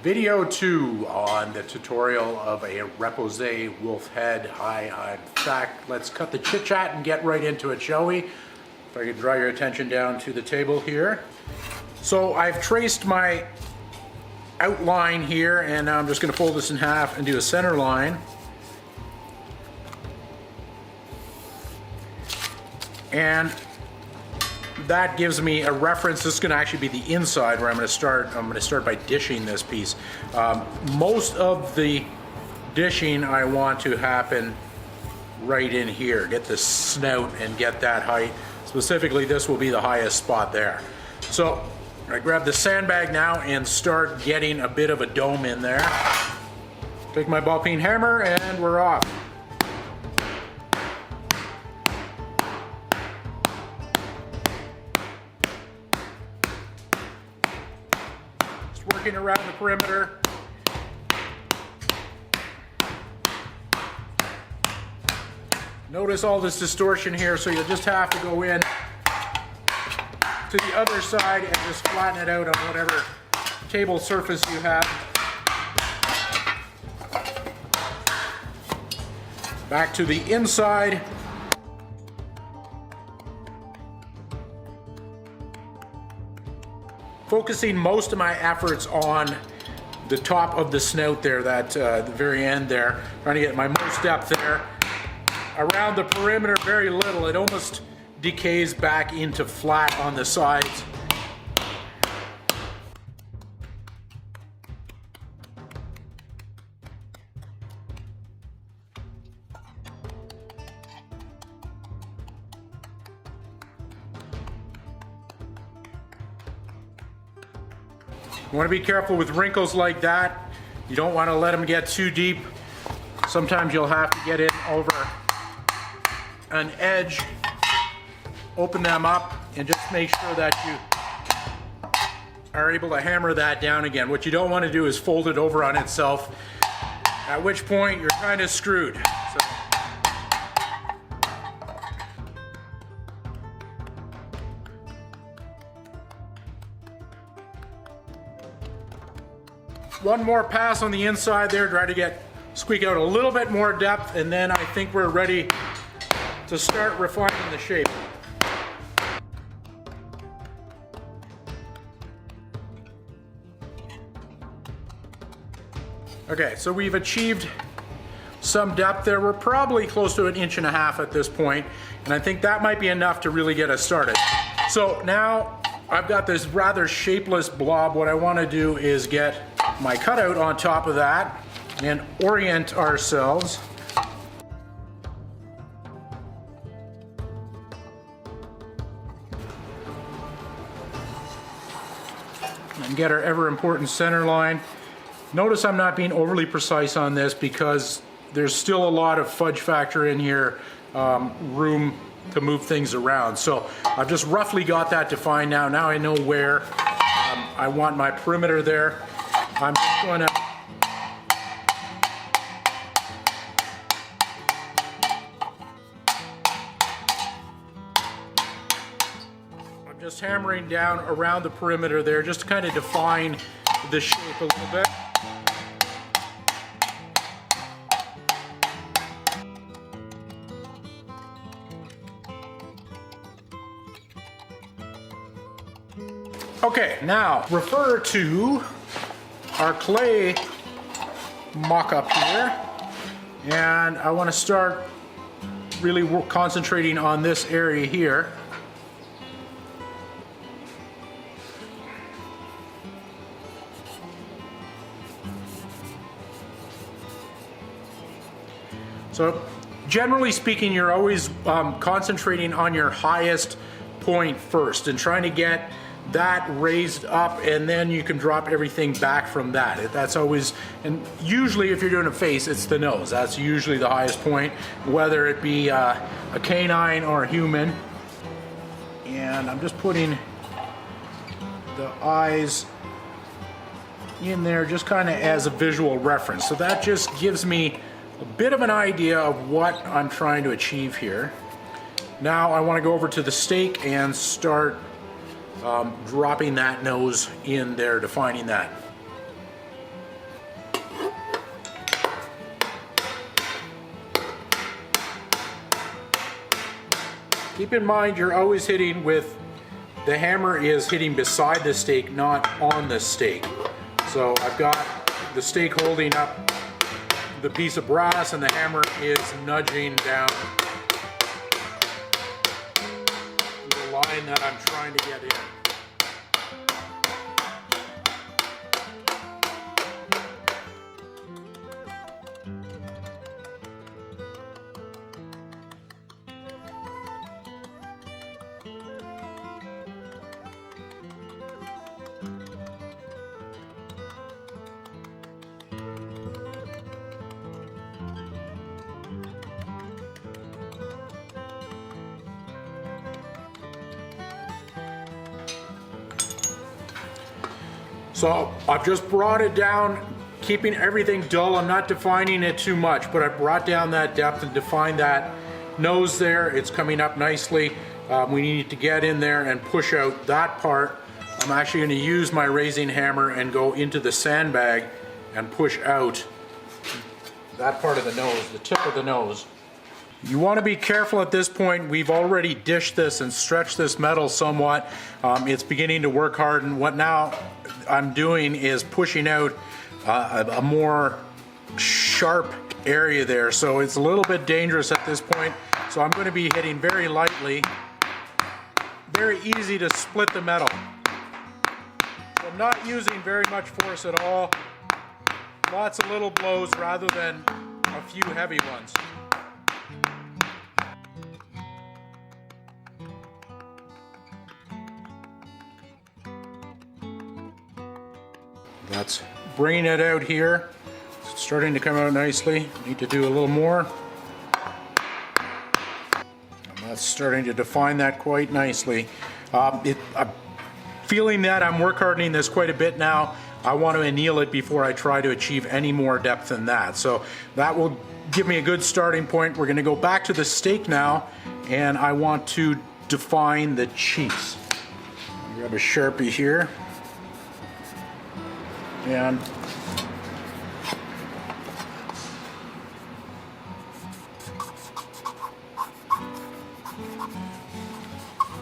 Video 2 on the tutorial of a Repousse wolf head. Hi, I'm Thak. Let's cut the chit chat and get right into it, shall we? If I could draw your attention down to the table here. So I've traced my outline here, and now I'm just going to fold this in half and do a center line. And that gives me a reference. This is going to actually be the inside where I'm going to start. I'm going to start by dishing this piece. Most of the dishing I want to happen right in here. Get the snout and get that height. Specifically, this will be the highest spot there. So I grab the sandbag now and start getting a bit of a dome in there. Take my ball peen hammer and we're off. Working around the perimeter. Notice all this distortion here, so you'll just have to go in to the other side and just flatten it out on whatever table surface you have. Back to the inside. Focusing most of my efforts on the top of the snout there, the very end there, trying to get my most depth there. Around the perimeter, very little. It almost decays back into flat on the sides. You want to be careful with wrinkles like that. You don't want to let them get too deep. Sometimes you'll have to get in over an edge, open them up, and just make sure that you are able to hammer that down again. What you don't want to do is fold it over on itself, at which point you're kind of screwed. One more pass on the inside there, try to squeak out a little bit more depth, and then I think we're ready to start refining the shape. Okay, so we've achieved some depth there. We're probably close to 1.5 inches at this point, and I think that might be enough to really get us started. So now I've got this rather shapeless blob. What I want to do is get my cutout on top of that and orient ourselves. And get our ever important center line. Notice I'm not being overly precise on this because there's still a lot of fudge factor in here, room to move things around. So I've just roughly got that defined now. Now I know where I want my perimeter there. I'm just going to hammering down around the perimeter there just to kind of define the shape a little bit. Okay, now refer to our clay mock-up here, and I want to start really concentrating on this area here. So generally speaking, you're always concentrating on your highest point first and trying to get that raised up, and then you can drop everything back from that. That's always, and usually if you're doing a face, it's the nose. That's usually the highest point, whether it be a canine or a human. And I'm just putting the eyes in there just kind of as a visual reference. So that just gives me a bit of an idea of what I'm trying to achieve here. Now I want to go over to the stake and start dropping that nose in there, defining that. Keep in mind you're always hitting with, the hammer is hitting beside the stake, not on the stake. So I've got the stake holding up the piece of brass and the hammer is nudging down the line that I'm trying to get in. So I've just brought it down, keeping everything dull. I'm not defining it too much, but I brought down that depth and defined that nose there. It's coming up nicely. We need to get in there and push out that part. I'm actually going to use my raising hammer and go into the sandbag and push out that part of the nose, the tip of the nose. You want to be careful at this point. We've already dished this and stretched this metal somewhat. It's beginning to work hard, and what now I'm doing is pushing out a more sharp area there. So it's a little bit dangerous at this point. So I'm going to be hitting very lightly. Very easy to split the metal. So I'm not using very much force at all. Lots of little blows rather than a few heavy ones. That's bringing it out here. It's starting to come out nicely. Need to do a little more. And that's starting to define that quite nicely. I'm feeling that I'm work hardening this quite a bit now. I want to anneal it before I try to achieve any more depth than that. So that will give me a good starting point. We're going to go back to the stake now, and I want to define the cheeks. Grab a Sharpie here. And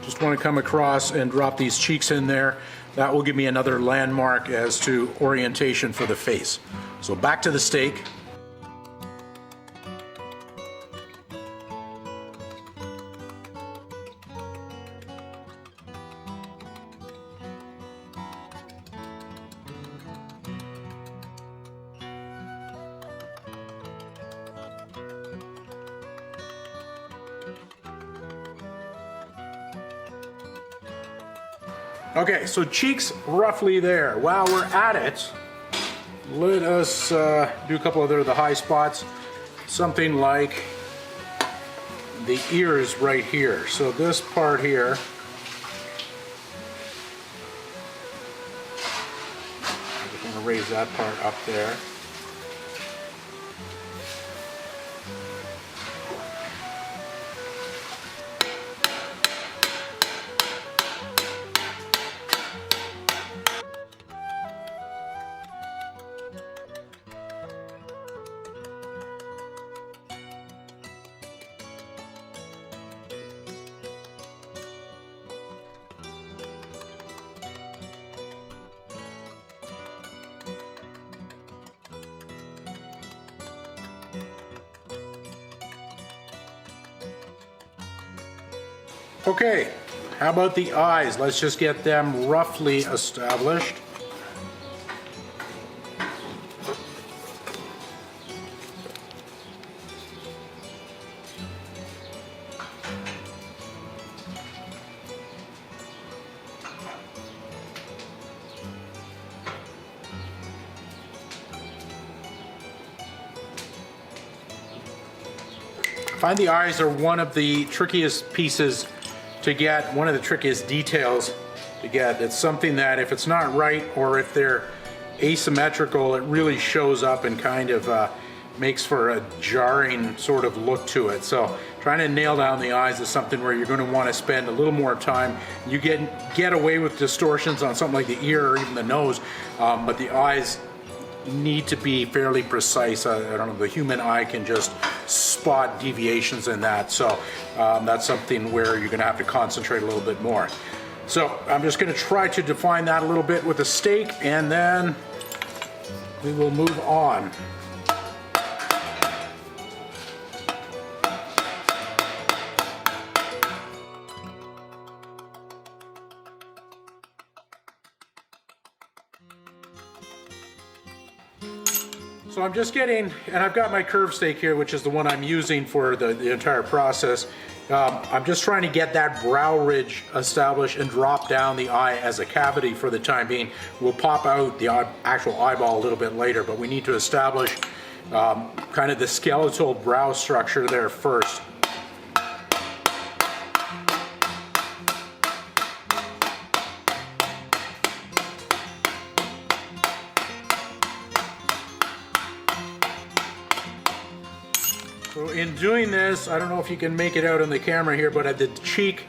just want to come across and drop these cheeks in there. That will give me another landmark as to orientation for the face. So back to the stake. Okay, so cheeks roughly there. While we're at it, let us do a couple of the high spots. Something like the ears right here. So this part here, I'm just going to raise that part up there. Okay, how about the eyes? Let's just get them roughly established. I find the eyes are one of the trickiest pieces to get, one of the trickiest details to get. It's something that if it's not right or if they're asymmetrical, it really shows up and kind of makes for a jarring sort of look to it. So trying to nail down the eyes is something where you're going to want to spend a little more time. You get away with distortions on something like the ear or even the nose, but the eyes, need to be fairly precise. I don't know, the human eye can just spot deviations in that. So that's something where you're gonna have to concentrate a little bit more. So I'm just gonna try to define that a little bit with a stake, and then we will move on. So I'm just getting, and I've got my curve stake here, which is the one I'm using for the entire process. I'm just trying to get that brow ridge established and drop down the eye as a cavity for the time being. We'll pop out the actual eyeball a little bit later, but we need to establish kind of the skeletal brow structure there first. So in doing this, I don't know if you can make it out on the camera here, but the cheek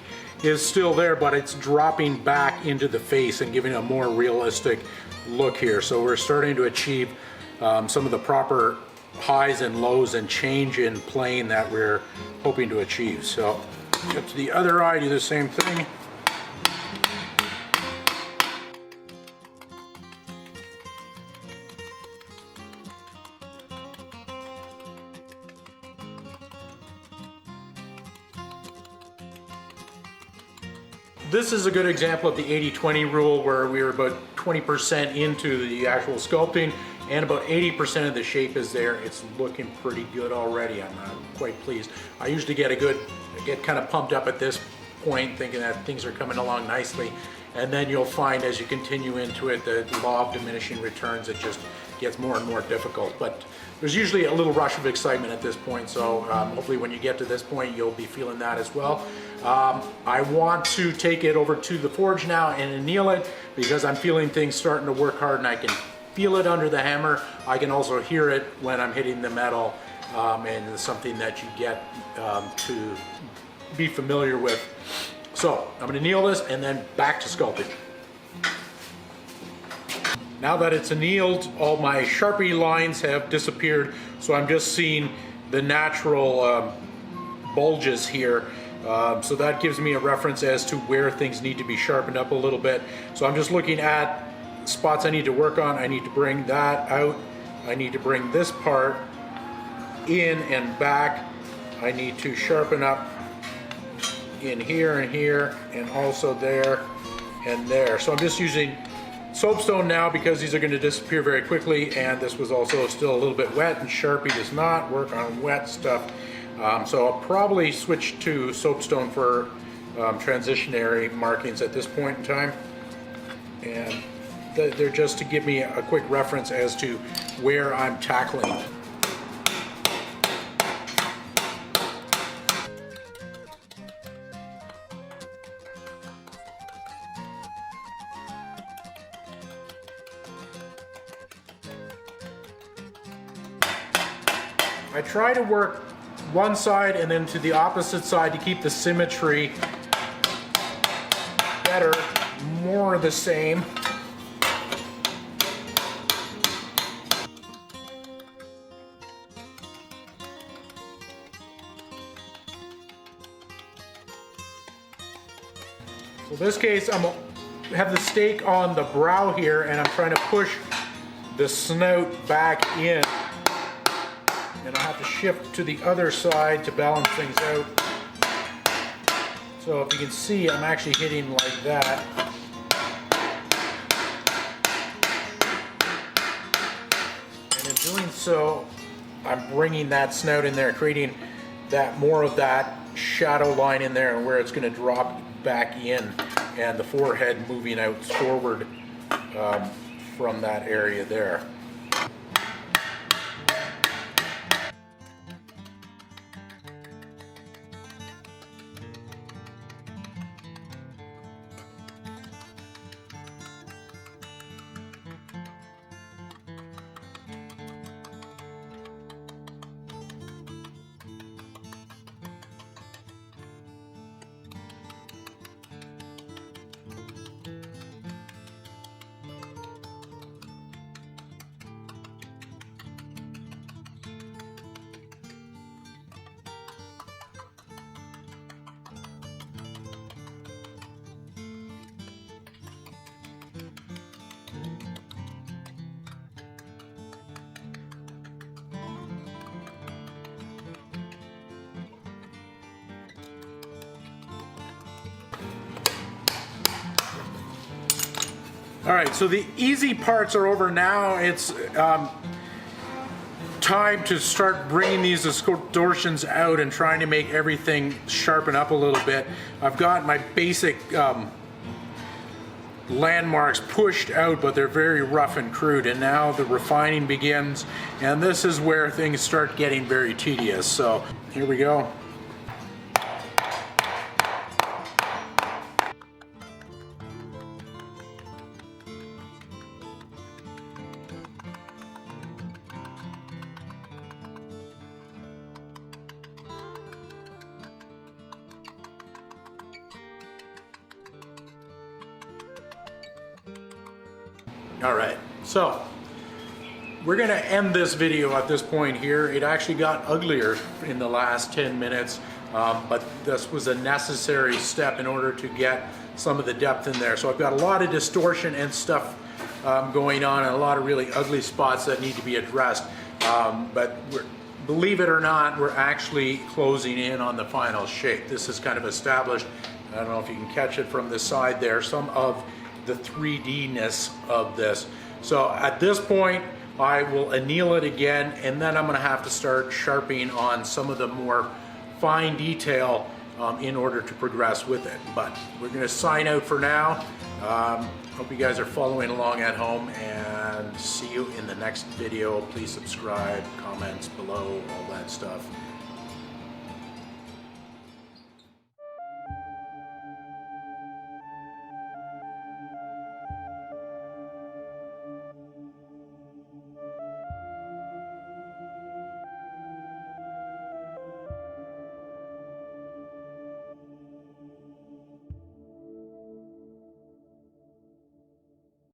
is still there, but it's dropping back into the face and giving a more realistic look here. So we're starting to achieve some of the proper highs and lows and change in plane that we're hoping to achieve. So get to the other eye, do the same thing. This is a good example of the 80-20 rule, where we were about 20% into the actual sculpting and about 80% of the shape is there. It's looking pretty good already. I'm quite pleased. I usually get kind of pumped up at this point, thinking that things are coming along nicely, and then you'll find as you continue into it, the law of diminishing returns, it just gets more and more difficult. But there's usually a little rush of excitement at this point, so hopefully when you get to this point, you'll be feeling that as well. I want to take it over to the forge now and anneal it, because I'm feeling things starting to work hard, and I can feel it under the hammer. I can also hear it when I'm hitting the metal, and it's something that you get to be familiar with. So I'm going to anneal this and then back to sculpting. Now that it's annealed, all my Sharpie lines have disappeared, so I'm just seeing the natural bulges here. So that gives me a reference as to where things need to be sharpened up a little bit. So I'm just looking at spots I need to work on. I need to bring that out. I need to bring this part in and back. I need to sharpen up in here and also there and there. So I'm just using soapstone now because these are going to disappear very quickly, and this was also still a little bit wet, and Sharpie does not work on wet stuff. So I'll probably switch to soapstone for transitionary markings at this point in time, and they're just to give me a quick reference as to where I'm tackling. I try to work one side and then to the opposite side to keep the symmetry better, more the same. So in this case, I have the stake on the brow here, and I'm trying to push the snout back in. And I'll have to shift to the other side to balance things out. So if you can see, I'm actually hitting like that. And in doing so, I'm bringing that snout in there, creating that more of that shadow line in there, where it's going to drop back in, and the forehead moving out forward from that area there. All right, so the easy parts are over now. It's time to start bringing these distortions out and trying to make everything sharpen up a little bit. I've got my basic landmarks pushed out, but they're very rough and crude, and now the refining begins, and this is where things start getting very tedious. So here we go. All right, so we're gonna end this video at this point here. It actually got uglier in the last 10 minutes, but this was a necessary step in order to get some of the depth in there. So I've got a lot of distortion and stuff going on, and a lot of really ugly spots that need to be addressed. But believe it or not, we're actually closing in on the final shape. This is kind of established. I don't know if you can catch it from the side there, some of the 3D-ness of this. So at this point, I will anneal it again, and then I'm gonna have to start sharpening on some of the more fine detail in order to progress with it. But we're gonna sign out for now. Hope you guys are following along at home, and see you in the next video. Please subscribe, comments below, all that stuff.